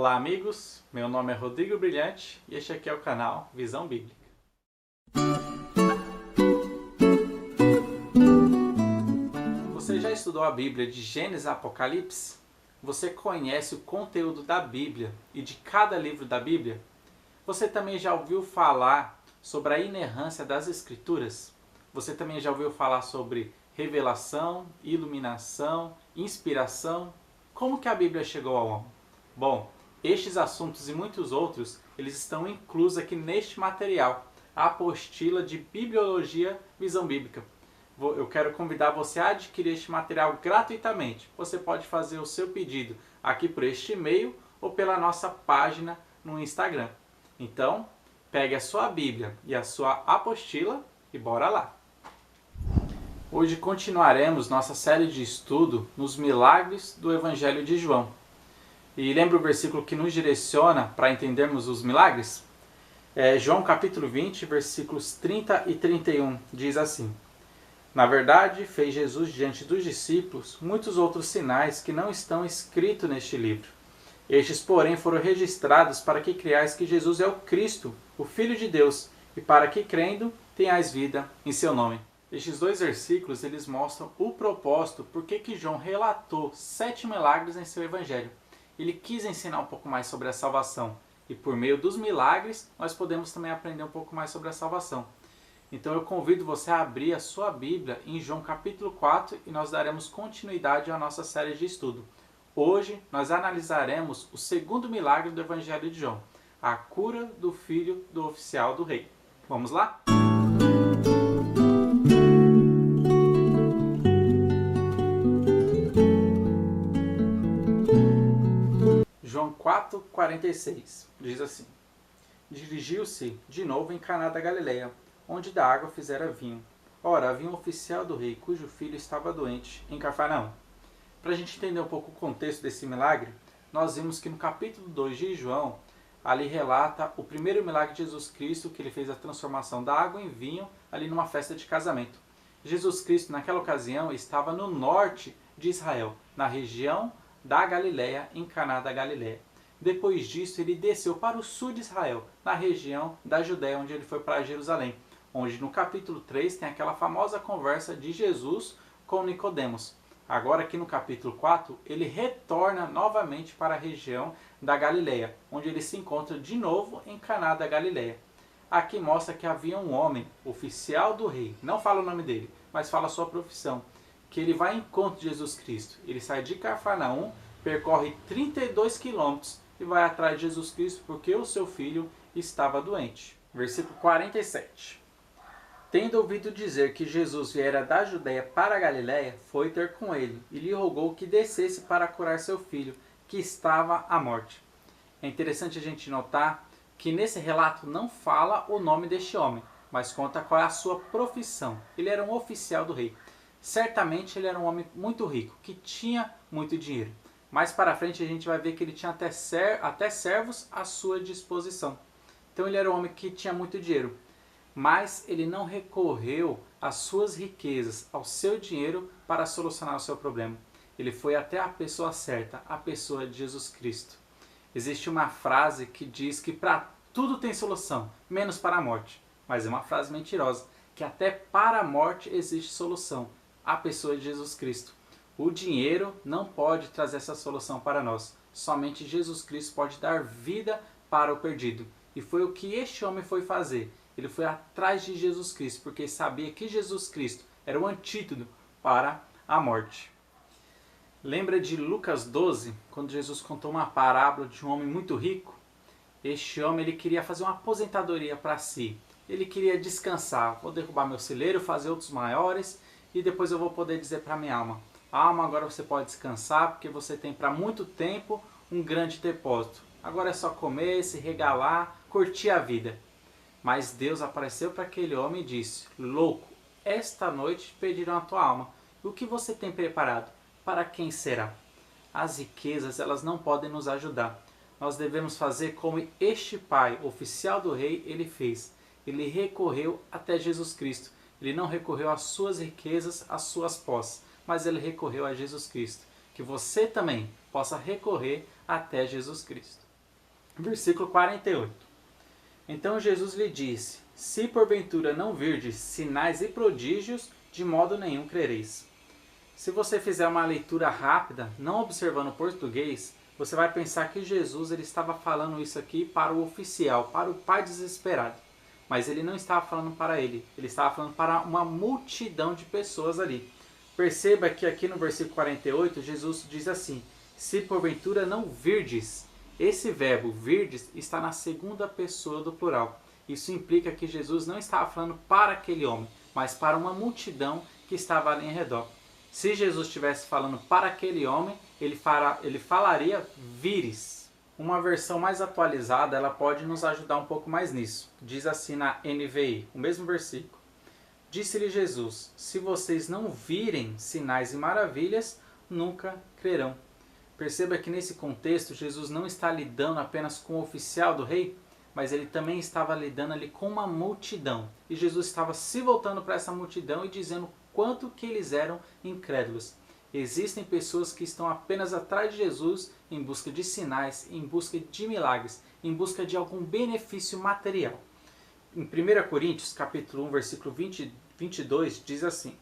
Olá amigos, meu nome é Rodrigo Brilhante e este aqui é o canal Visão Bíblica. Você já estudou a Bíblia de Gênesis a Apocalipse? Você conhece o conteúdo da Bíblia e de cada livro da Bíblia? Você também já ouviu falar sobre a inerrância das Escrituras? Você também já ouviu falar sobre revelação, iluminação, inspiração? Como que a Bíblia chegou ao homem? Bom, estes assuntos e muitos outros, eles estão inclusos aqui neste material, a apostila de Bibliologia Visão Bíblica. Eu quero convidar você a adquirir este material gratuitamente. Você pode fazer o seu pedido aqui por este e-mail ou pela nossa página no Instagram. Então, pegue a sua Bíblia e a sua apostila e bora lá! Hoje continuaremos nossa série de estudo nos milagres do Evangelho de João. E lembra o versículo que nos direciona para entendermos os milagres? João capítulo 20, versículos 30 e 31, diz assim: Na verdade, fez Jesus diante dos discípulos muitos outros sinais que não estão escritos neste livro. Estes, porém, foram registrados para que creiais que Jesus é o Cristo, o Filho de Deus, e para que, crendo, tenhais vida em seu nome. Estes dois versículos, eles mostram o propósito por que João relatou 7 milagres em seu evangelho. Ele quis ensinar um pouco mais sobre a salvação. E por meio dos milagres, nós podemos também aprender um pouco mais sobre a salvação. Então eu convido você a abrir a sua Bíblia em João capítulo 4 e nós daremos continuidade à nossa série de estudo. Hoje nós analisaremos o segundo milagre do Evangelho de João, a cura do filho do oficial do rei. Vamos lá? João 4,46 diz assim: Dirigiu-se de novo em Caná da Galileia, onde da água fizera vinho. Ora, havia um oficial do rei, cujo filho estava doente, em Cafarnaum. Para a gente entender um pouco o contexto desse milagre, nós vimos que no capítulo 2 de João, ali relata o primeiro milagre de Jesus Cristo, que ele fez a transformação da água em vinho, ali numa festa de casamento. Jesus Cristo, naquela ocasião, estava no norte de Israel, na região da Galileia, em Caná da Galileia. Depois disso, ele desceu para o sul de Israel, na região da Judéia, onde ele foi para Jerusalém, onde no capítulo 3 tem aquela famosa conversa de Jesus com Nicodemos. Agora aqui no capítulo 4, ele retorna novamente para a região da Galileia, onde ele se encontra de novo em Caná da Galileia. Aqui mostra que havia um homem, oficial do rei, não fala o nome dele, mas fala a sua profissão, que ele vai ao encontro de Jesus Cristo. Ele sai de Cafarnaum, percorre 32 quilômetros e vai atrás de Jesus Cristo porque o seu filho estava doente. Versículo 47. Tendo ouvido dizer que Jesus viera da Judéia para a Galiléia, foi ter com ele e lhe rogou que descesse para curar seu filho, que estava à morte. É interessante a gente notar que nesse relato não fala o nome deste homem, mas conta qual é a sua profissão. Ele era um oficial do rei. Certamente ele era um homem muito rico, que tinha muito dinheiro. Mais para frente a gente vai ver que ele tinha até servos à sua disposição. Então ele era um homem que tinha muito dinheiro. Mas ele não recorreu às suas riquezas, ao seu dinheiro para solucionar o seu problema. Ele foi até a pessoa certa, a pessoa de Jesus Cristo. Existe uma frase que diz que para tudo tem solução, menos para a morte. Mas é uma frase mentirosa, que até para a morte existe solução, a pessoa de Jesus Cristo. O dinheiro não pode trazer essa solução para nós. Somente Jesus Cristo pode dar vida para o perdido. E foi o que este homem foi fazer. Ele foi atrás de Jesus Cristo, porque sabia que Jesus Cristo era o antídoto para a morte. Lembra de Lucas 12, quando Jesus contou uma parábola de um homem muito rico? Este homem ele queria fazer uma aposentadoria para si. Ele queria descansar. Vou derrubar meu celeiro, fazer outros maiores e depois eu vou poder dizer para minha alma: alma, agora você pode descansar porque você tem para muito tempo um grande depósito. Agora é só comer, se regalar, curtir a vida. Mas Deus apareceu para aquele homem e disse: louco, esta noite pedirão a tua alma. E o que você tem preparado? Para quem será? As riquezas, elas não podem nos ajudar. Nós devemos fazer como este pai, oficial do rei, ele fez. Ele recorreu até Jesus Cristo. Ele não recorreu às suas riquezas, às suas posses, mas ele recorreu a Jesus Cristo. Que você também possa recorrer até Jesus Cristo. Versículo 48. Então Jesus lhe disse: se porventura não virdes sinais e prodígios, de modo nenhum crereis. Se você fizer uma leitura rápida, não observando o português, você vai pensar que Jesus ele estava falando isso aqui para o oficial, para o pai desesperado. Mas ele não estava falando para ele estava falando para uma multidão de pessoas ali. Perceba que aqui no versículo 48, Jesus diz assim: se porventura não virdes. Esse verbo virdes está na segunda pessoa do plural. Isso implica que Jesus não estava falando para aquele homem, mas para uma multidão que estava ali em redor. Se Jesus estivesse falando para aquele homem, ele falaria vires. Uma versão mais atualizada, ela pode nos ajudar um pouco mais nisso. Diz assim na NVI, o mesmo versículo. Disse-lhe Jesus: se vocês não virem sinais e maravilhas, nunca crerão. Perceba que nesse contexto, Jesus não está lidando apenas com o oficial do rei, mas ele também estava lidando ali com uma multidão. E Jesus estava se voltando para essa multidão e dizendo quanto que eles eram incrédulos. Existem pessoas que estão apenas atrás de Jesus em busca de sinais, em busca de milagres, em busca de algum benefício material. Em 1 Coríntios, capítulo 1, versículo 22, diz assim: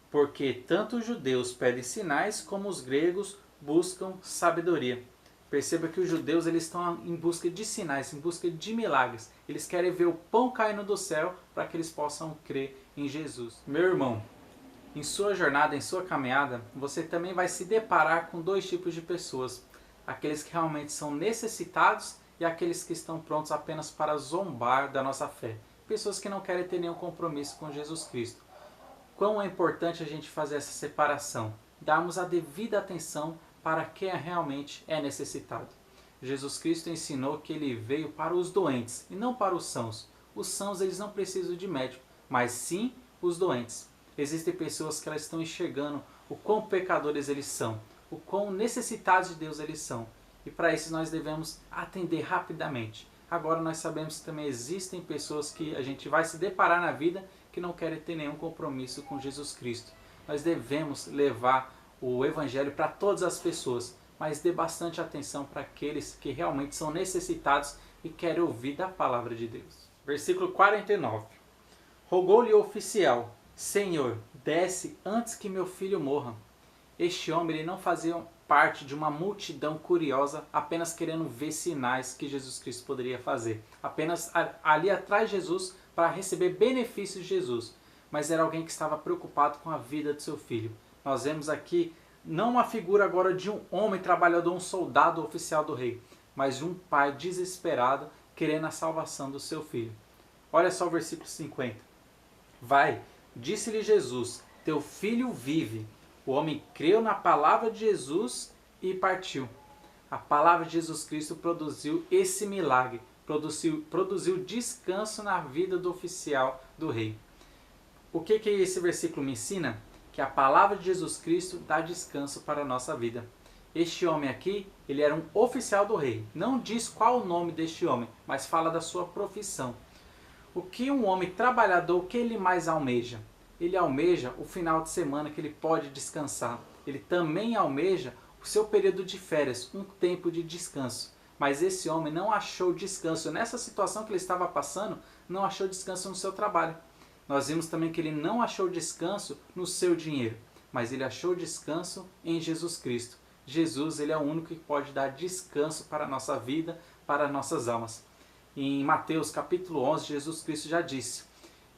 porque tanto os judeus pedem sinais, como os gregos buscam sabedoria. Perceba que os judeus eles estão em busca de sinais, em busca de milagres. Eles querem ver o pão caindo do céu para que eles possam crer em Jesus. Meu irmão, em sua jornada, em sua caminhada, você também vai se deparar com dois tipos de pessoas. Aqueles que realmente são necessitados e aqueles que estão prontos apenas para zombar da nossa fé. Pessoas que não querem ter nenhum compromisso com Jesus Cristo. Quão é importante a gente fazer essa separação, darmos a devida atenção para quem realmente é necessitado. Jesus Cristo ensinou que ele veio para os doentes e não para os sãos. Os sãos eles não precisam de médico, mas sim os doentes. Existem pessoas que elas estão enxergando o quão pecadores eles são, o quão necessitados de Deus eles são. E para isso nós devemos atender rapidamente. Agora nós sabemos que também existem pessoas que a gente vai se deparar na vida que não querem ter nenhum compromisso com Jesus Cristo. Nós devemos levar o Evangelho para todas as pessoas, mas dê bastante atenção para aqueles que realmente são necessitados e querem ouvir da palavra de Deus. Versículo 49. Rogou-lhe o oficial: Senhor, desce antes que meu filho morra. Este homem ele não fazia parte de uma multidão curiosa, apenas querendo ver sinais que Jesus Cristo poderia fazer. Apenas ali atrás de Jesus para receber benefícios de Jesus. Mas era alguém que estava preocupado com a vida de seu filho. Nós vemos aqui não uma figura agora de um homem trabalhador, um soldado oficial do rei, mas de um pai desesperado querendo a salvação do seu filho. Olha só o versículo 50. Vai, disse-lhe Jesus, teu filho vive. O homem creu na palavra de Jesus e partiu. A palavra de Jesus Cristo produziu esse milagre, produziu descanso na vida do oficial do rei. O que esse versículo me ensina? Que a palavra de Jesus Cristo dá descanso para a nossa vida. Este homem aqui, ele era um oficial do rei. Não diz qual o nome deste homem, mas fala da sua profissão. O que um homem trabalhador, o que ele mais almeja? Ele almeja o final de semana que ele pode descansar. Ele também almeja o seu período de férias, um tempo de descanso. Mas esse homem não achou descanso. Nessa situação que ele estava passando, não achou descanso no seu trabalho. Nós vimos também que ele não achou descanso no seu dinheiro, mas ele achou descanso em Jesus Cristo. Jesus ele é o único que pode dar descanso para a nossa vida, para as nossas almas. Em Mateus capítulo 11, Jesus Cristo já disse: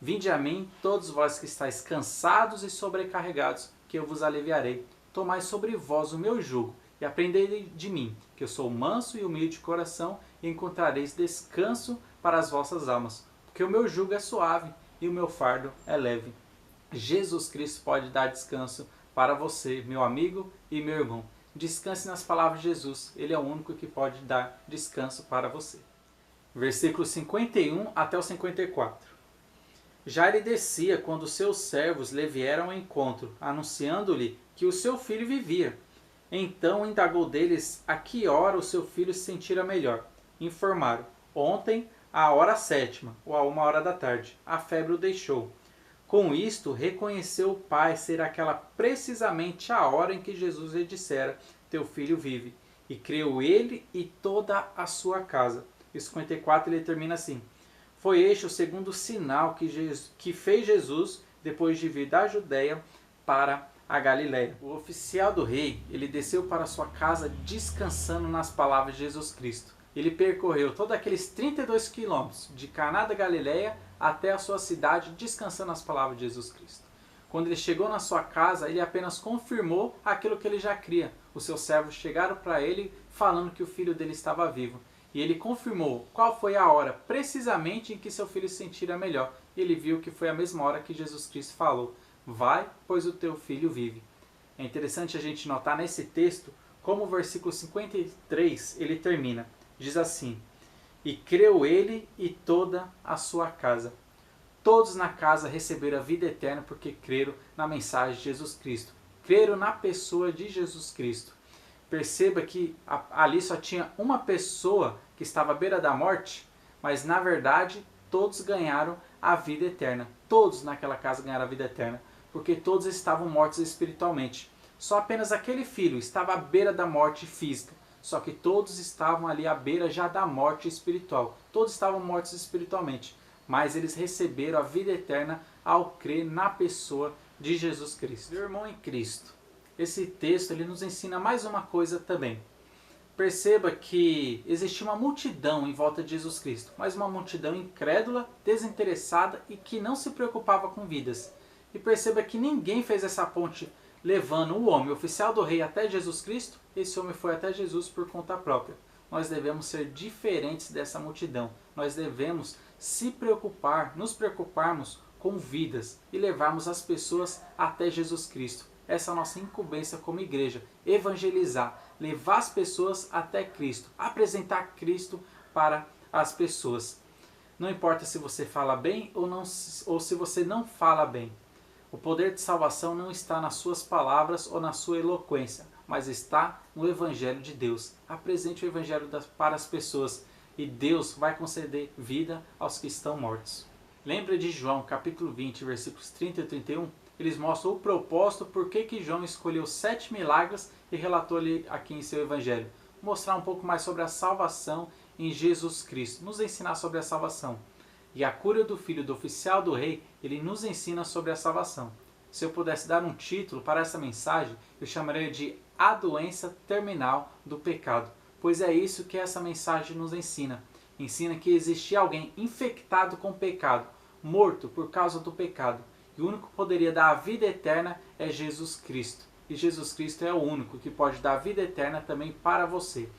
Vinde a mim, todos vós que estáis cansados e sobrecarregados, que eu vos aliviarei. Tomai sobre vós o meu jugo e aprendei de mim, que eu sou manso e humilde de coração, e encontrareis descanso para as vossas almas, porque o meu jugo é suave e o meu fardo é leve. Jesus Cristo pode dar descanso para você, meu amigo e meu irmão. Descanse nas palavras de Jesus, ele é o único que pode dar descanso para você. Versículos 51 até o 54. Já ele descia quando seus servos lhe vieram ao encontro, anunciando-lhe que o seu filho vivia. Então indagou deles a que hora o seu filho se sentira melhor. Informaram: ontem, à hora 7ª, ou à 1h da tarde, a febre o deixou. Com isto, reconheceu o pai ser aquela precisamente a hora em que Jesus lhe dissera: teu filho vive. e creu ele e toda a sua casa. E 54 ele termina assim: foi este o segundo sinal que fez Jesus depois de vir da Judéia para a Galiléia. O oficial do rei, ele desceu para sua casa descansando nas palavras de Jesus Cristo. Ele percorreu todos aqueles 32 quilômetros de Caná da Galiléia até a sua cidade, descansando nas palavras de Jesus Cristo. Quando ele chegou na sua casa, ele apenas confirmou aquilo que ele já cria. Os seus servos chegaram para ele falando que o filho dele estava vivo. E ele confirmou qual foi a hora precisamente em que seu filho se sentira melhor. Ele viu que foi a mesma hora que Jesus Cristo falou: vai, pois o teu filho vive. É interessante a gente notar nesse texto como o versículo 53 ele termina. Diz assim: e creu ele e toda a sua casa. Todos na casa receberam a vida eterna porque creram na mensagem de Jesus Cristo. Creram na pessoa de Jesus Cristo. Perceba que ali só tinha uma pessoa que estava à beira da morte, mas na verdade todos ganharam a vida eterna. Todos naquela casa ganharam a vida eterna, porque todos estavam mortos espiritualmente. Só apenas aquele filho estava à beira da morte física, só que todos estavam ali à beira já da morte espiritual. Todos estavam mortos espiritualmente, mas eles receberam a vida eterna ao crer na pessoa de Jesus Cristo. Meu irmão em Cristo, esse texto ele nos ensina mais uma coisa também. Perceba que existia uma multidão em volta de Jesus Cristo, mas uma multidão incrédula, desinteressada e que não se preocupava com vidas. E perceba que ninguém fez essa ponte levando o homem, o oficial do rei, até Jesus Cristo. Esse homem foi até Jesus por conta própria. Nós devemos ser diferentes dessa multidão. Nós devemos nos preocuparmos com vidas e levarmos as pessoas até Jesus Cristo. Essa é a nossa incumbência como igreja: evangelizar, levar as pessoas até Cristo, apresentar Cristo para as pessoas. Não importa se você fala bem ou se você não fala bem. O poder de salvação não está nas suas palavras ou na sua eloquência, mas está no Evangelho de Deus. Apresente o Evangelho para as pessoas e Deus vai conceder vida aos que estão mortos. Lembra de João, capítulo 20, versículos 30 e 31? Eles mostram o propósito por que João escolheu 7 milagres e relatou ali aqui em seu Evangelho. Mostrar um pouco mais sobre a salvação em Jesus Cristo, nos ensinar sobre a salvação. E a cura do filho do oficial do rei, ele nos ensina sobre a salvação. Se eu pudesse dar um título para essa mensagem, eu chamaria de A Doença Terminal do Pecado. Pois é isso que essa mensagem nos ensina. Ensina que existia alguém infectado com pecado, morto por causa do pecado. E o único que poderia dar a vida eterna é Jesus Cristo. E Jesus Cristo é o único que pode dar a vida eterna também para você.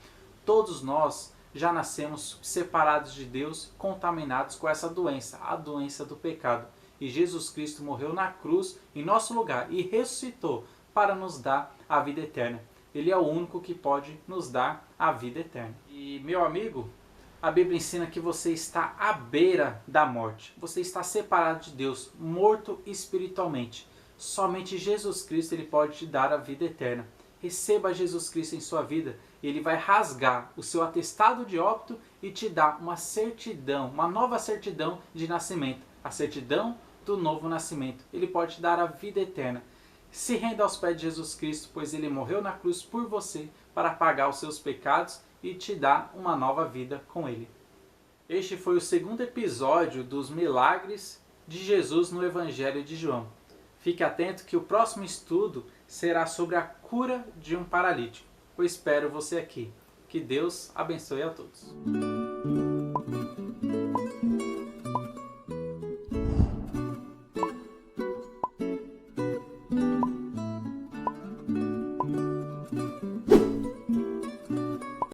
Todos nós já nascemos separados de Deus, contaminados com essa doença, a doença do pecado. E Jesus Cristo morreu na cruz em nosso lugar e ressuscitou para nos dar a vida eterna. Ele é o único que pode nos dar a vida eterna. E meu amigo, a Bíblia ensina que você está à beira da morte. Você está separado de Deus, morto espiritualmente. Somente Jesus Cristo ele pode te dar a vida eterna. Receba Jesus Cristo em sua vida. Ele vai rasgar o seu atestado de óbito e te dar uma certidão, uma nova certidão de nascimento. A certidão do novo nascimento. Ele pode te dar a vida eterna. Se renda aos pés de Jesus Cristo, pois ele morreu na cruz por você para pagar os seus pecados e te dar uma nova vida com ele. Este foi o segundo episódio dos milagres de Jesus no Evangelho de João. Fique atento que o próximo estudo será sobre a cura de um paralítico. Eu espero você aqui. Que Deus abençoe a todos.